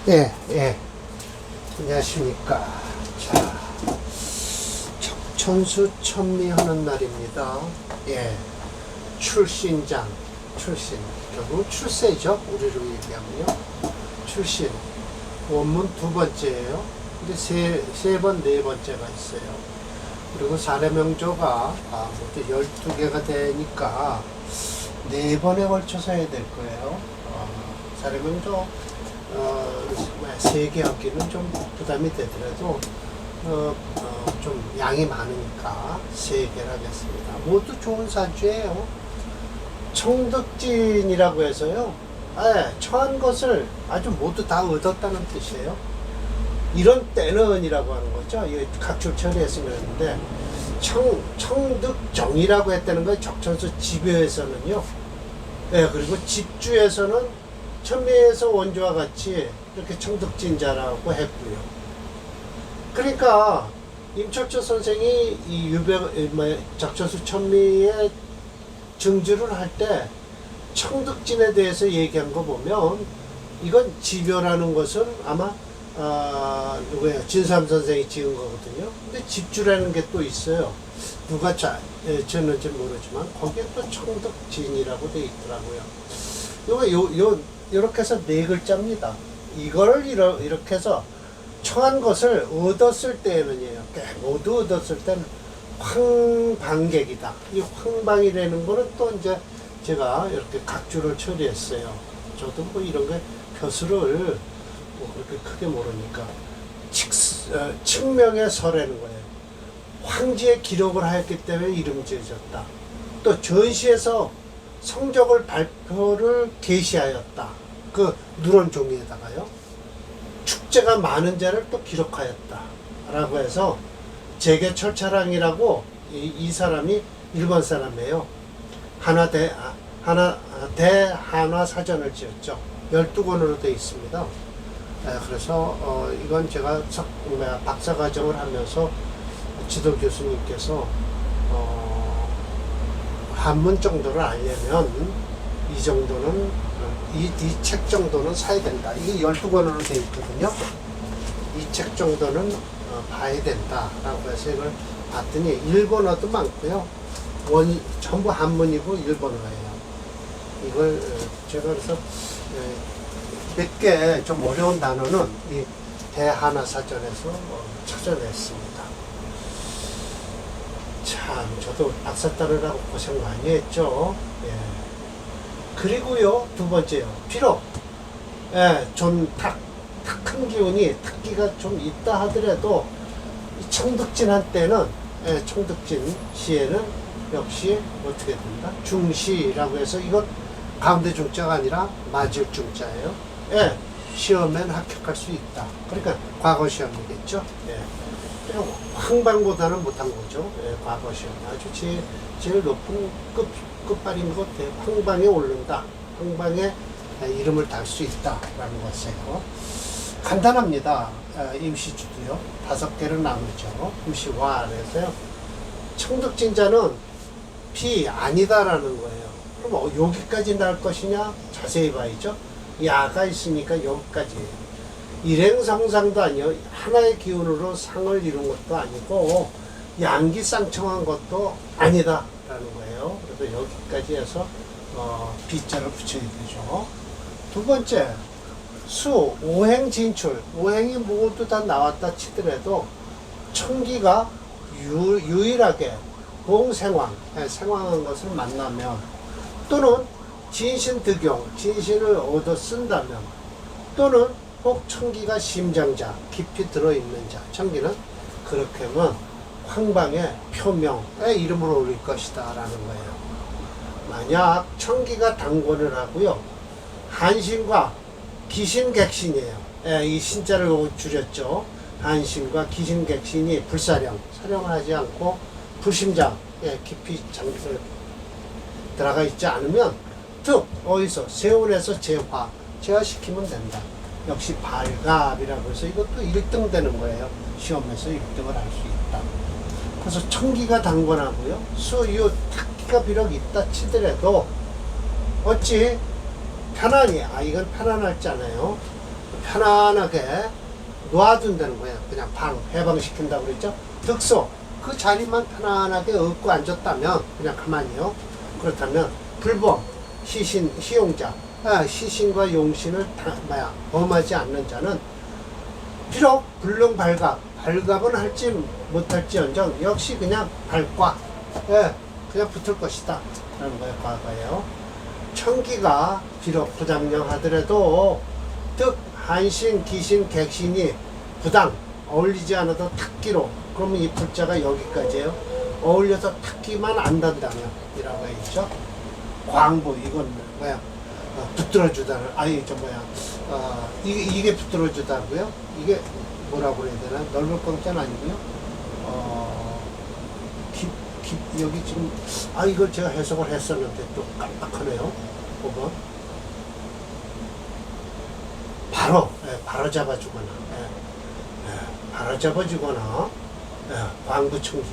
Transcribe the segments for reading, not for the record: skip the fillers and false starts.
예, 예. 안녕하십니까. 자, 천수천미 하는 날입니다. 예. 출신장, 출신. 결국 출세죠. 우리로 얘기하면요. 출신. 원문 두 번째예요. 근데 세 번, 네 번째가 있어요. 그리고 사례명조가 모두 12개가 되니까 4번에 걸쳐서 해야 될 거예요. 사례명조 3개 하기는 좀 부담이 되더라도 좀 양이 많으니까 3개를 하겠습니다. 모두 좋은 사주예요. 청득진이라고 해서요. 처한 것을 아주 모두 다 얻었다는 뜻이에요. 이런 때는 이라고 하는 거죠. 각출 처리해서 그랬는데 청득정이라고 했다는 거예요. 적천수 집요에서는요. 그리고 집주에서는 천미에서 원주와 같이 이렇게 청득진자라고 했고요. 그러니까 임철조 선생이 이 적천수 천미의 증주를 할 때 청득진에 대해서 얘기한 거 보면 이건 집요라는 것은 아마 누구예요? 진삼 선생이 지은 거거든요. 근데 집주라는 게 또 있어요. 누가 지었는지 모르지만 거기에 또 청득진이라고 돼 있더라고요. 이렇게 해서 4글자입니다. 이걸 이렇게 해서 청한 것을 얻었을 때는요. 모두 얻었을 때는 황방객이다. 이 황방이라는 거는 또 이제 제가 이렇게 각주를 처리했어요. 저도 뭐 이런 게 표수를 뭐 그렇게 크게 모르니까 측명의 서라는 거예요. 황지의 기록을 하였기 때문에 이름 지어졌다. 또 전시에서 성적을 발표를 게시하였다. 그 누런 종이에다가요. 축제가 많은 자를 또 기록하였다. 라고 해서 제계철차랑이라고 이 사람이 일본 사람이에요. 대한화 사전을 지었죠. 12권으로 되어 있습니다. 그래서 이건 제가 박사과정을 하면서 지도 교수님께서 한문 정도를 알려면 이 정도는 이 책 정도는 사야 된다. 이게 12권으로 되어 있거든요. 이 책 정도는 봐야 된다 라고 해서 이걸 봤더니 일본어도 많고요. 전부 한문이고 일본어예요. 이걸 제가 그래서 몇 개 좀 어려운 단어는 이 대한화 사전에서 찾아냈습니다. 참 저도 박사 따르라고 고생 많이 했죠. 그리고요, 두 번째요. 비록 좀 탁한 기운이 탁기가 좀 있다 하더라도 이 청득진 한때는 청득진 시에는 역시 어떻게 된다? 중시라고 해서 이건 가운데 중자가 아니라 맞을 중자예요. 시험엔 합격할 수 있다. 그러니까 과거 시험이겠죠. 황방보다는 못한 거죠. 과거 시험 아주 제일 높은 끝발인 것 같아요. 황방에 오른다. 황방에 이름을 달 수 있다라는 것이고 간단합니다. 임시주도요. 5개를 나누죠. 임시와 그래서요. 청득진자는 비 아니다라는 거예요. 그럼 여기까지 날 것이냐? 자세히 봐야죠. 야가 있으니까 여기까지. 일행성상도 아니요. 하나의 기운으로 상을 이룬 것도 아니고 양기쌍청한 것도 아니다라는 거예요. 그래서 여기까지 해서 비자를 붙여야 되죠. 두 번째, 수, 오행 진출. 오행이 모두 다 나왔다 치더라도 청기가 유일하게 봉생황, 생황한 것을 만나면 또는 진신득용, 진신을 얻어 쓴다면 또는 혹 청기가 심장자, 깊이 들어있는 자, 청기는 그렇게 하면 황방의 표명의 이름을 올릴 것이다 라는 거예요. 만약 청기가 당권을 하고요, 한신과 기신객신이에요. 이 신자를 줄였죠. 한신과 기신객신이 불사령, 사령을 하지 않고 불심장, 깊이 들어가 있지 않으면 어디서 세운에서 재화시키면 된다. 역시 발갑이라고 해서 이것도 1등 되는 거예요. 시험에서 1등을 할 수 있다. 그래서 청기가 당권하고요. 수유 탁기가 비록 있다 치더라도 어찌 편안히, 이건 편안할지 않아요. 편안하게 놓아둔다는 거예요. 그냥 해방시킨다고 그랬죠. 득소, 그 자리만 편안하게 얻고 앉았다면, 그냥 가만히요. 그렇다면, 불범, 시용자, 시신과 용신을 범하지 않는 자는, 비록 불능 발갑은 할지 못할지언정, 역시 그냥 발과, 그냥 붙을 것이다. 라는 거예요, 과거에요. 청기가 비록 부당령하더라도, 득, 한신, 기신, 객신이 부당, 어울리지 않아도 탁기로, 그러면 이 불자가 여기까지예요. 어울려서 탁기만 안 단다면 이라고 있죠. 광부, 이건 뭐야? 붙들어주다는, 이게 붙들어주다고요? 이게 뭐라고 그래야 되나? 넓을 공짜는 아니고요. 여기 지금, 이걸 제가 해석을 했었는데 또 깜빡하네요. 5번. 바로 잡아주거나, 바로 잡아주거나, 광부청기,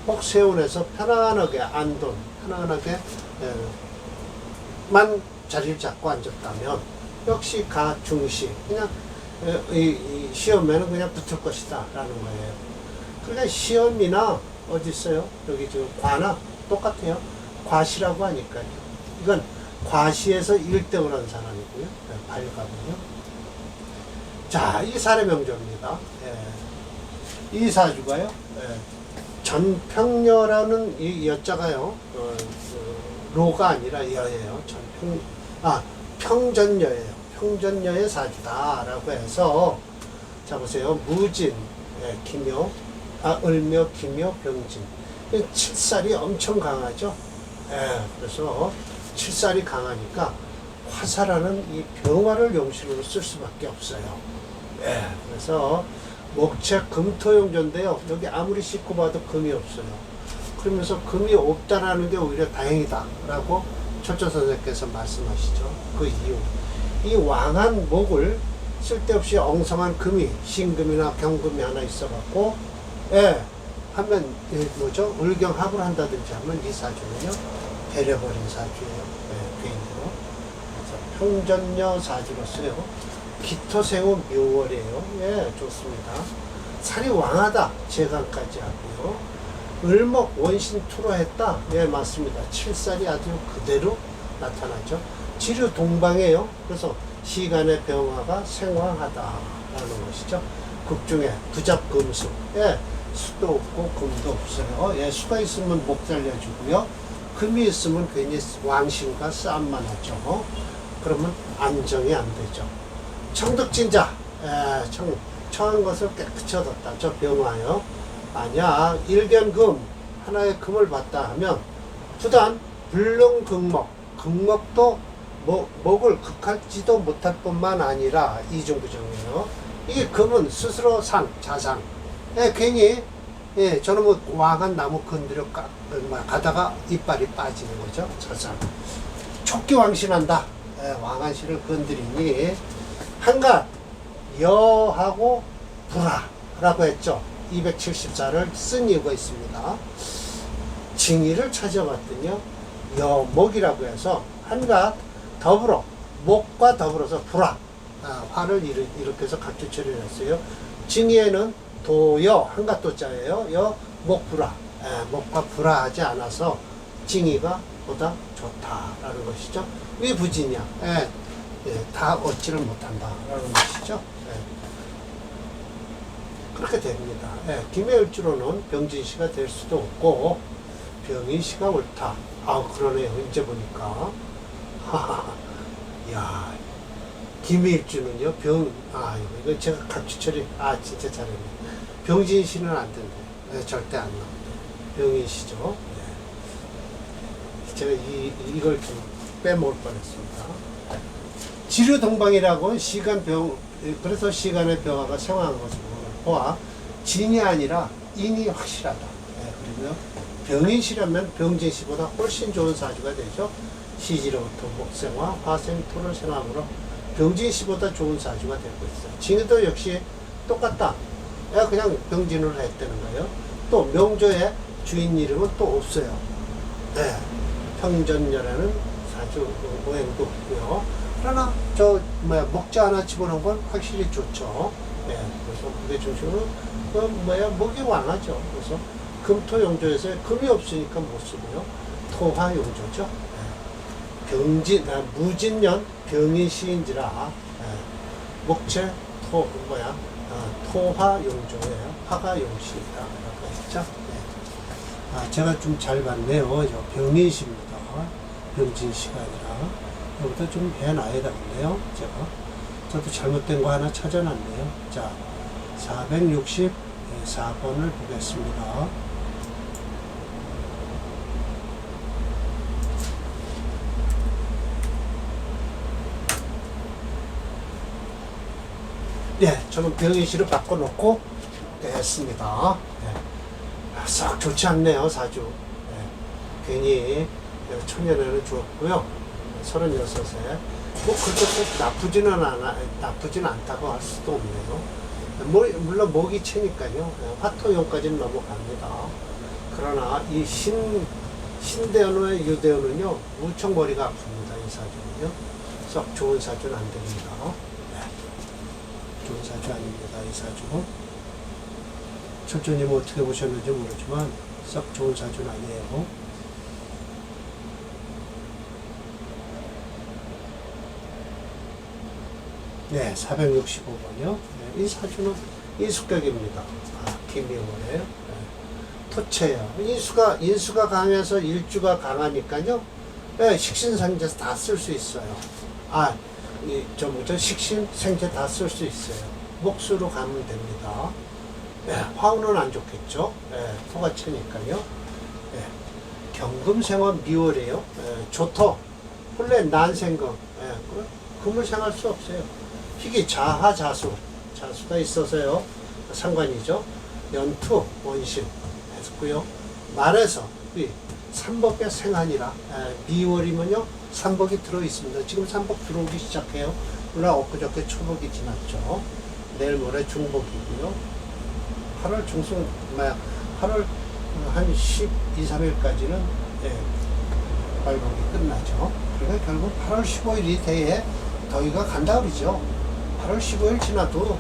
혹 세운에서 편안하게 안돈, 편안하게, 만 자리를 잡고 앉았다면, 역시 가중시, 그냥, 이 시험에는 그냥 붙을 것이다, 라는 거예요. 그러니까 시험이나, 어디 있어요? 여기 지금 과나 똑같아요. 과시라고 하니까요. 이건 과시에서 1등을 한 사람이고요. 발갑은요. 자, 이 사례 명조입니다. 이 사주가요. 전평녀라는 이 여자가요. 로가 아니라 여예요. 평전녀예요. 평전녀의 사주다라고 해서 자 보세요. 무진, 기묘, 을묘, 기묘, 병진. 칠살이 엄청 강하죠. 그래서 칠살이 강하니까 화살하는 이 병화를 용신으로 쓸 수밖에 없어요. 그래서 목책 금토용조인데요. 여기 아무리 씻고 봐도 금이 없어요. 그러면서 금이 없다라는 게 오히려 다행이다라고 철조 선생께서 말씀하시죠. 그 이유. 이 왕한 목을 쓸데없이 엉성한 금이 신금이나 경금이 하나 있어갖고 하면 뭐죠? 을경합을 한다든지 하면 이 사주는요 배려버린 사주예요. 개인으로. 그래서 평전녀 사주로서요. 기토생우 묘월이에요. 좋습니다. 살이 왕하다. 재간까지 하고요. 을목 원신 투로했다. 맞습니다. 칠살이 아주 그대로 나타나죠. 지류 동방이에요. 그래서 시간의 병화가 생황하다라는 것이죠. 극중에 부잡금수. 수도 없고 금도 없어요. 수가 있으면 목 살려주고요. 금이 있으면 괜히 왕신과 싸움만 하죠. 그러면 안정이 안 되죠. 청득진자, 청한 것을 깨끗이 얻었다. 저 병화요. 만약 일견금, 하나의 금을 받다 하면, 부단 불능극목, 극목도 목을 극할지도 못할 뿐만 아니라 이중부정이에요. 이게 금은 스스로 자상. 괜히, 저놈의 왕한 나무 건드려 가다가 이빨이 빠지는 거죠. 자상. 촉기왕신한다. 왕한신을 건드리니, 한갓 여하고 불하라고 했죠. 274를 쓴 이유가 있습니다. 징의를 찾아봤더니요. 여목이라고 해서 한갓 더불어 목과 더불어서 불하 화를 일으켜서 각주 처리를 했어요. 징의에는 도여 한갓 도자예요. 여 목불하 목과 불하하지 않아서 징의가 보다 좋다라는 것이죠. 왜 부진이야? 다 얻지를 못한다라는 것이죠. 그렇게 됩니다. 김해을주로는 병진시가 될 수도 없고 병인시가 옳다. 그러네요. 이제 보니까. 야, 김해일주는요. 이거 제가 각주처리 진짜 잘했네. 병진시는 안 된대. 절대 안 나옵니다. 병인시죠. 제가 이걸 좀 빼먹을 뻔했습니다. 지류동방이라고 그래서 시간의 병화가 생화한 것을 보아 진이 아니라 인이 확실하다. 그리고요 병인시라면 병진시보다 훨씬 좋은 사주가 되죠. 시지로부터 목생화, 화생, 토를 생함으로 병진시보다 좋은 사주가 되고 있어요. 진이도 역시 똑같다. 그냥 병진으로 했다는 거예요. 또 명조의 주인 이름은 또 없어요. 평전녀라는 사주 오행도 없고요. 그러나 목자 하나 집어넣은 건 확실히 좋죠. 예, 그래서 무게 중심으로 목이 완하죠. 그래서 금토용조에서 금이 없으니까 못 쓰고요. 토화용조죠. 예. 무진년 병인시인지라 목체 토화용조예요. 화가 용시이다 라고 했죠. 네. 제가 좀 잘 봤네요. 병인시입니다. 병진시가 아니라 여기다 좀 해놔야 되겠네요. 저도 잘못된 거 하나 찾아놨네요. 자, 464번을 보겠습니다. 네, 저는 병인시를 바꿔놓고 했습니다. 네. 썩 좋지 않네요, 사주. 네. 괜히 초년에는 좋았고요. 36에 그렇게 나쁘지는 않다고 할 수도 없네요. 물론 목이 채니까요. 화토용까지는 넘어갑니다. 그러나 이 신대원의 유대원은요, 무척 머리가 아픕니다. 이 사주는요. 썩 좋은 사주는 안 됩니다. 좋은 사주 아닙니다. 이 사주. 철조님은 어떻게 보셨는지 모르지만 썩 좋은 사주는 아니에요. 네, 465번이요. 네, 이 사주는 인수격입니다. 김명호예요. 네. 토체예요. 인수가 강해서 일주가 강하니까요. 네, 식신상제 다 쓸 수 있어요. 식신, 생제 다 쓸 수 있어요. 목수로 가면 됩니다. 네, 화우는 안 좋겠죠. 네, 토가 채니까요. 네, 경금생화 미월이에요. 네, 조토, 본래 난생금. 네, 금을 생할 수 없어요. 희귀 자수가 있어서요. 상관이죠. 연투, 원신 했고요. 말에서 삼복의 생한이라 미월이면요. 삼복이 들어있습니다. 지금 삼복 들어오기 시작해요. 물론 엊그저께 초복이 지났죠. 내일 모레 중복이고요. 8월 중순, 8월 한 12, 3일까지는 발복이 끝나죠. 그러니까 결국 8월 15일이 돼야 더위가 간다 그러죠. 8월 15일 지나도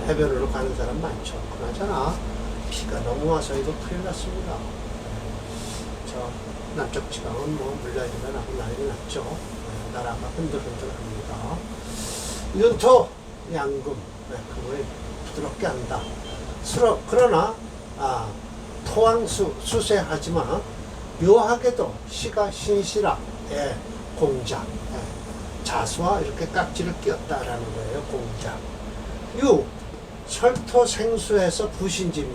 해변으로 가는 사람 많죠. 그나저나 비가 너무 와서 이거 큰일 났습니다. 저 남쪽 지방은 물난리가 나고 난리 났죠. 나라가 흔들흔들합니다. 윤토, 양금, 그걸 부드럽게 한다. 그러나 토왕수 수세하지만 묘하게도 시가 신시라 공작 자수와 이렇게 깍지를 끼웠다라는 거예요. 공작. 설토 생수해서 부신짐이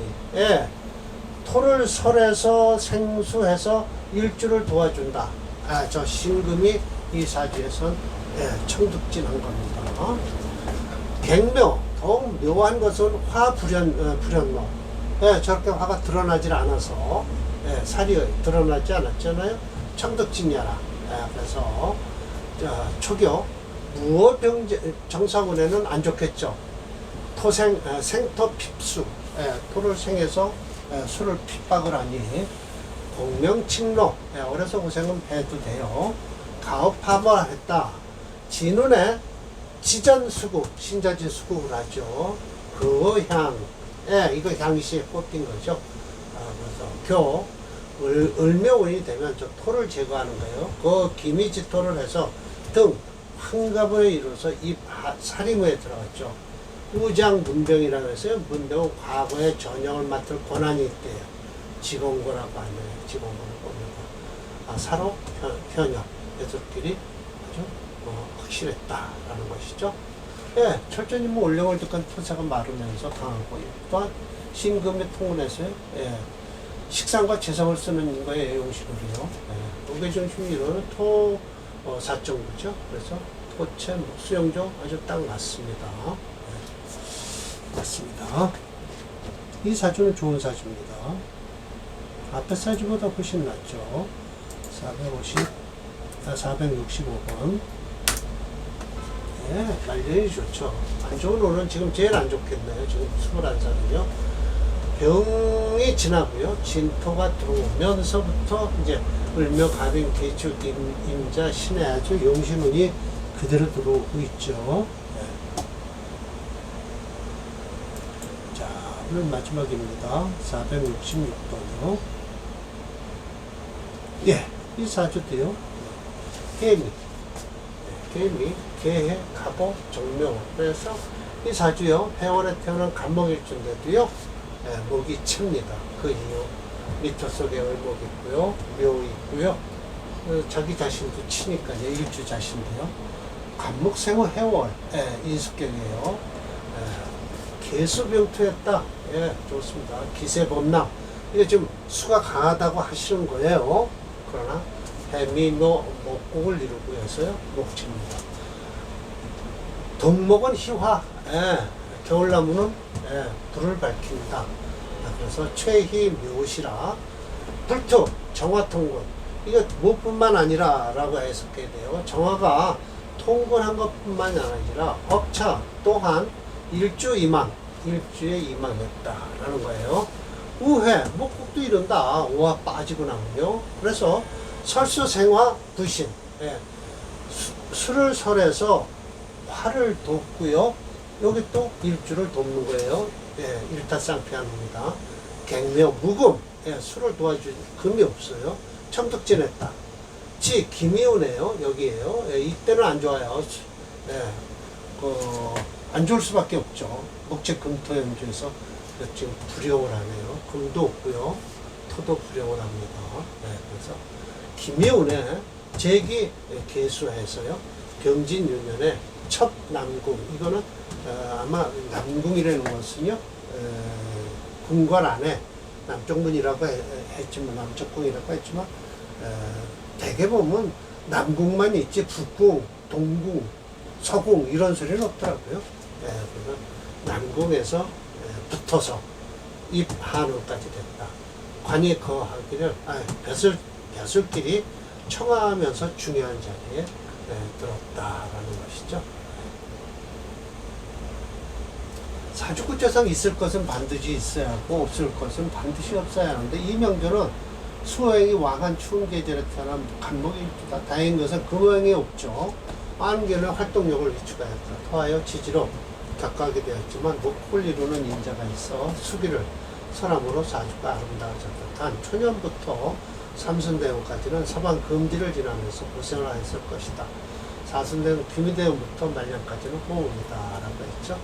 토를 설해서 생수해서 일주를 도와준다. 저 신금이 이 사주에선 청득진한 겁니다. 갱묘, 더욱 묘한 것은 화불현모. 저렇게 화가 드러나질 않아서 살이 드러나지 않았잖아요. 청득진야라. 그래서 초교 무어병제 정사군에는 안 좋겠죠. 생토 핍수, 토를 생해서 수를 핍박을 하니 공명칭로, 어려서 고생은 해도 돼요. 가업파마 했다. 진운에 지전수국, 신자지 수국을 하죠. 그 향, 이거 향시에 꼽힌 거죠. 그래서 을묘운이 되면 저 토를 제거하는 거예요. 그 기미지토를 해서 등 환갑을 이루어서 이 사리무에 들어갔죠. 우장 문병이라고 해서요. 문병은 과거에 전형을 맡을 권한이 있대요. 직원고라고 하네요. 직원고를 보면 사로 현역 애들끼리 아주 확실했다라는 것이죠. 철저님은 올령을 득한 토사가 마르면서 강하고 또한 신금의 통운에서요. 식상과 재성을 쓰는 거에 용식으로요. 무게중심이 이루는 토 사정구죠. 그래서 토체 수용조 아주 딱 맞습니다. 맞습니다. 이 사주는 좋은 사주입니다. 앞에 사주보다 훨씬 낫죠. 465번. 말년이 좋죠. 안 좋은 오는 지금 제일 안 좋겠네요. 지금 21살은요. 병이 지나고요. 진토가 들어오면서부터 이제 을묘, 갑인, 계축, 임자, 신의 아주 용신운이 그대로 들어오고 있죠. 예. 자, 오늘 마지막입니다. 466번이요. 예, 이 사주도요. 개미, 개해, 갑오, 정묘. 그래서 이 사주요. 해월에 태어난 간목일주인데도요. 예, 목이 칩니다. 그 이유 미터 속에 을목 있고요, 묘 있고요. 자기 자신도 치니까요. 일주 자신도요. 간목생호 해월, 예, 인수격이에요. 예, 개수병투했다. 예, 좋습니다. 기세범람. 이게 지금 수가 강하다고 하시는 거예요. 그러나 해미노 목국을 이루고 해서요. 목칩니다. 동목은 희화. 예, 겨울나무는 예, 불을 밝힌다. 그래서 최희 묘시라. 불투 정화통군. 이거 무뿐만 아니라 라고 해석해야 돼요. 정화가 통근한 것뿐만이 아니라 업차 또한 일주에 이망했다라는 거예요. 우회 목국도 이른다. 오화 빠지고 나면요. 그래서 설수생화 부신. 예. 수를 설해서 화를 돕고요. 여기 또 일주를 돕는 거예요. 예, 일타쌍피합니다. 갱묘 무금. 예, 수를 도와주는 금이 없어요. 청득진했다. 지 기미오네요. 여기에요. 예, 이때는 안 좋아요. 예, 안 좋을 수밖에 없죠. 목재금토염주에서 지금 불용을 하네요. 금도 없고요. 토도 불용을 합니다. 예, 그래서 기미오네. 제기 개수해서요. 경진유년에 첫 남궁. 이거는 아마 남궁이라는 것은요. 궁궐 안에 남쪽문이라고 했지만 남쪽궁이라고 했지만 대개 보면 남궁만 있지 북궁, 동궁, 서궁 이런 소리는 없더라고요. 그러면 남궁에서 붙어서 입한우까지 됐다. 관이 거하기를 벼슬길이 청하면서 중요한 자리에 들었다라는 것이죠. 사주구조상 있을 것은 반드시 있어야 하고 없을 것은 반드시 없어야 하는데 이 명절은 수호행이 와간 추운 계절에 태어난 간목일주다. 다행인 것은 금호행이 없죠. 많은 경우는 활동력을 위축하였다. 토하여 지지로 격하게 되었지만 목국을 이루는 인자가 있어 수기를 설함으로 사주가 아름다워졌다. 단 초년부터 삼순대원까지는 서방 금지를 지나면서 고생을 하였을 것이다. 사순대원 귀미대원부터 말년까지는 호흡이다 라고 했죠.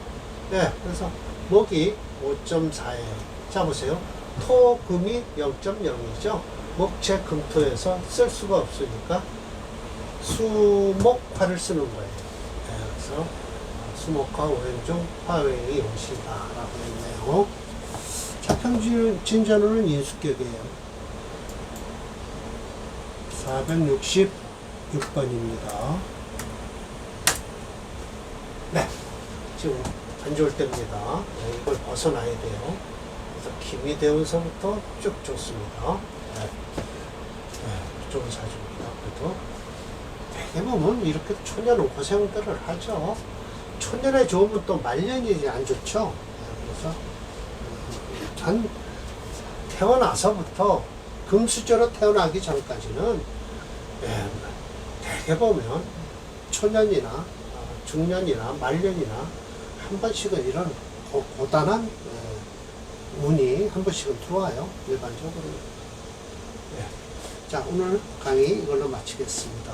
네, 그래서 목이 5.4예요. 자 보세요. 토, 금이 0.0이죠. 목체 금토에서 쓸 수가 없으니까 수목화를 쓰는 거예요. 네, 그래서 수목화 오행 중 화오행이 오시다 라고 했네요. 자, 평진전후는 인수격이에요. 466번입니다. 네, 지금 안 좋을 때입니다. 네, 이걸 벗어나야 돼요. 그래서 김이 되면서부터 쭉 좋습니다. 네. 네, 좋은 사주입니다. 그래도 되게 보면 이렇게 초년은 고생들을 하죠. 초년에 좋으면 또 말년이 안 좋죠. 네, 그래서 전 태어나서부터 금수저로 태어나기 전까지는 되게 보면 초년이나 중년이나 말년이나 한 번씩은 이런 고단한 운이 한 번씩은 들어와요. 일반적으로. 자, 오늘 강의 이걸로 마치겠습니다.